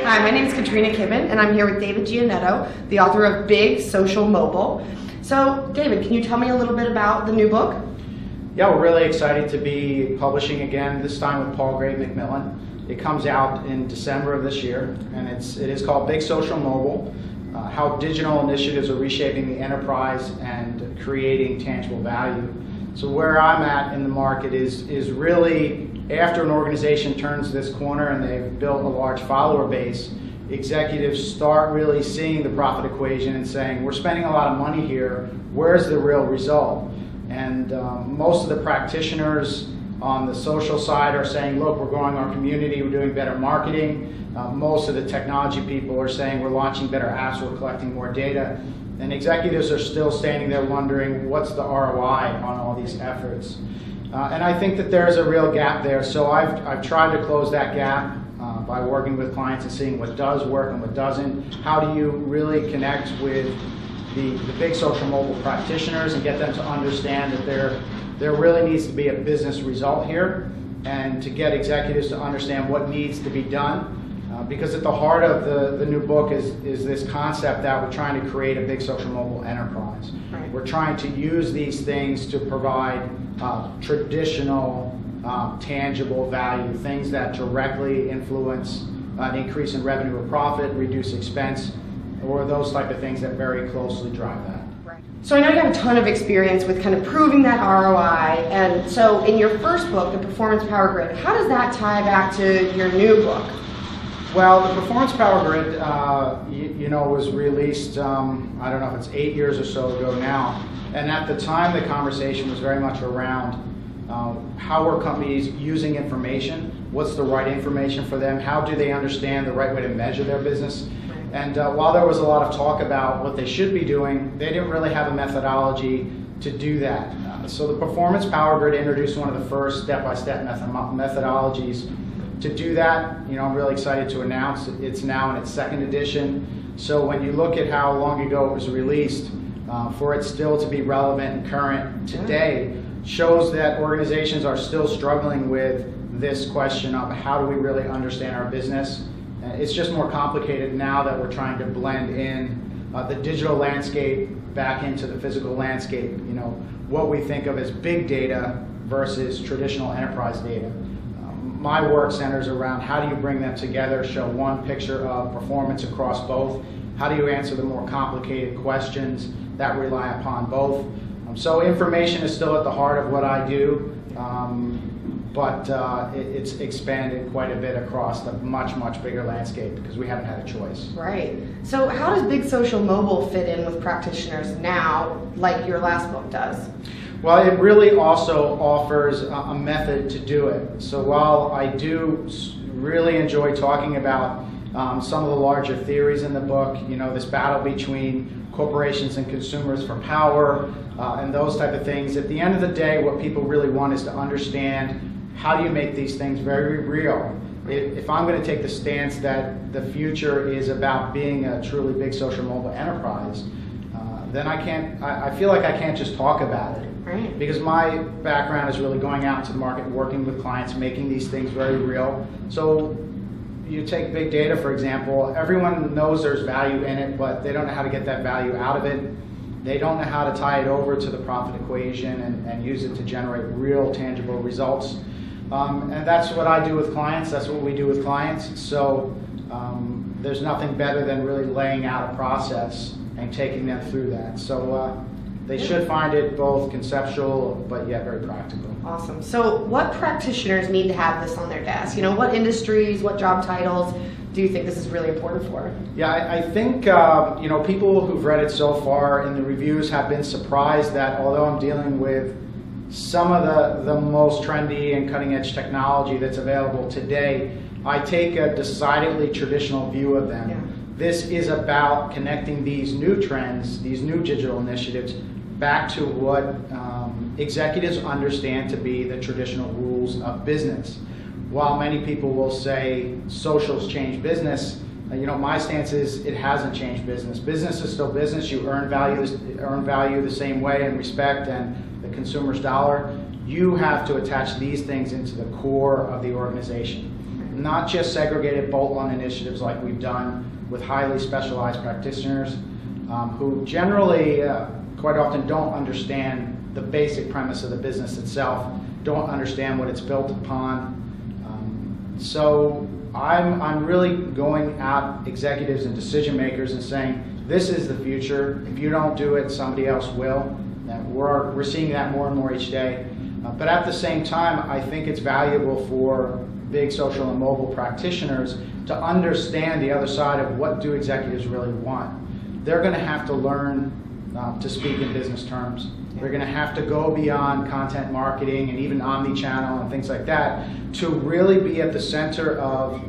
Hi, my name is Katrina Kibben, and I'm here with David Giannetto, the author of Big Social Mobile. So, David, can you tell me a little bit about the new book? Yeah, we're really excited to be publishing again, this time with Paul Gray McMillan. It comes out in December of this year, and it is called Big Social Mobile, How Digital Initiatives Are Reshaping the Enterprise and Creating Tangible Value. So where I'm at in the market is really after an organization turns this corner and they've built a large follower base, executives start really seeing the profit equation and saying, we're spending a lot of money here, where's the real result? And most of the practitioners on the social side are saying, look, we're growing our community, we're doing better marketing. Most of the technology people are saying we're launching better apps, we're collecting more data. And executives are still standing there wondering what's the ROI on all these efforts. And I think that there's a real gap there. So I've tried to close that gap by working with clients and seeing what does work and what doesn't. How do you really connect with the big social mobile practitioners and get them to understand that there really needs to be a business result here, and to get executives to understand what needs to be done. Because at the heart of the new book is this concept that we're trying to create a big social mobile enterprise. Right. We're trying to use these things to provide traditional, tangible value, things that directly influence an increase in revenue or profit, reduce expense, or those type of things that very closely drive that. Right. So I know you have a ton of experience with kind of proving that ROI, and so in your first book, The Performance Power Grid, how does that tie back to your new book? Well, the Performance Power Grid, was released, I don't know if it's 8 years or so ago now. And at the time, the conversation was very much around how are companies using information? What's the right information for them? How do they understand the right way to measure their business? And while there was a lot of talk about what they should be doing, they didn't really have a methodology to do that. So the Performance Power Grid introduced one of the first step-by-step methodologies to do that. I'm really excited to announce it's now in its second edition. So when you look at how long ago it was released, for it still to be relevant and current today, shows that organizations are still struggling with this question of how do we really understand our business. It's just more complicated now that we're trying to blend in the digital landscape back into the physical landscape. What we think of as big data versus traditional enterprise data. My work centers around how do you bring them together, show one picture of performance across both. How do you answer the more complicated questions that rely upon both? So information is still at the heart of what I do, but it's expanded quite a bit across the much, much bigger landscape because we haven't had a choice. Right. So how does Big Social Mobile fit in with practitioners now, like your last book does? Well, it really also offers a method to do it. So while I do really enjoy talking about some of the larger theories in the book, this battle between corporations and consumers for power and those type of things, at the end of the day, what people really want is to understand how do you make these things very real. If I'm going to take the stance that the future is about being a truly big social mobile enterprise, then I feel like I can't just talk about it. Right. Because my background is really going out into the market, working with clients, making these things very real. So you take big data, for example, everyone knows there's value in it, but they don't know how to get that value out of it. They don't know how to tie it over to the profit equation and use it to generate real tangible results. And that's what I do with clients, that's what we do with clients. So there's nothing better than really laying out a process and taking them through that. So they should find it both conceptual but yet very practical. Awesome. So what practitioners need to have this on their desk? What industries, what job titles do you think this is really important for? Yeah, I think people who've read it so far in the reviews have been surprised that although I'm dealing with some of the most trendy and cutting edge technology that's available today, I take a decidedly traditional view of them. Yeah. This is about connecting these new trends, these new digital initiatives, back to what executives understand to be the traditional rules of business. While many people will say social's changed business, my stance is it hasn't changed business. Business is still business. You earn value the same way and respect and the consumer's dollar. You have to attach these things into the core of the organization. not just segregated bolt-on initiatives like we've done with highly specialized practitioners who generally quite often don't understand the basic premise of the business itself, don't understand what it's built upon. So I'm really going at executives and decision makers and saying, this is the future. If you don't do it, somebody else will. And we're seeing that more and more each day. But at the same time, I think it's valuable for big social and mobile practitioners to understand the other side of what do executives really want. They're going to have to learn to speak in business terms. They're going to have to go beyond content marketing and even omni-channel and things like that to really be at the center of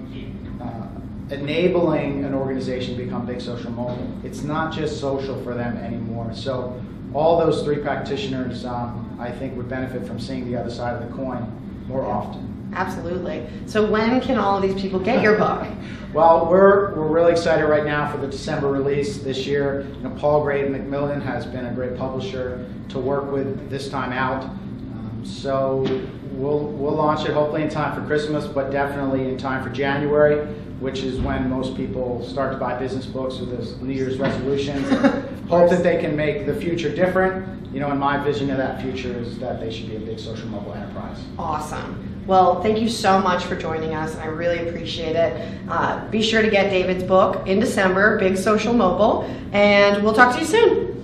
enabling an organization to become big social mobile. It's not just social for them anymore. So all those three practitioners, I think, would benefit from seeing the other side of the coin more often. Absolutely. So when can all of these people get your book? Well, we're really excited right now for the December release this year. Paul Gray Macmillan has been a great publisher to work with this time out. So we'll launch it hopefully in time for Christmas, but definitely in time for January, which is when most people start to buy business books with those New Year's resolutions. Hope that they can make the future different. And my vision of that future is that they should be a big social mobile enterprise. Awesome. Well, thank you so much for joining us. I really appreciate it. Be sure to get David's book in December, Big Social Mobile, and we'll talk to you soon.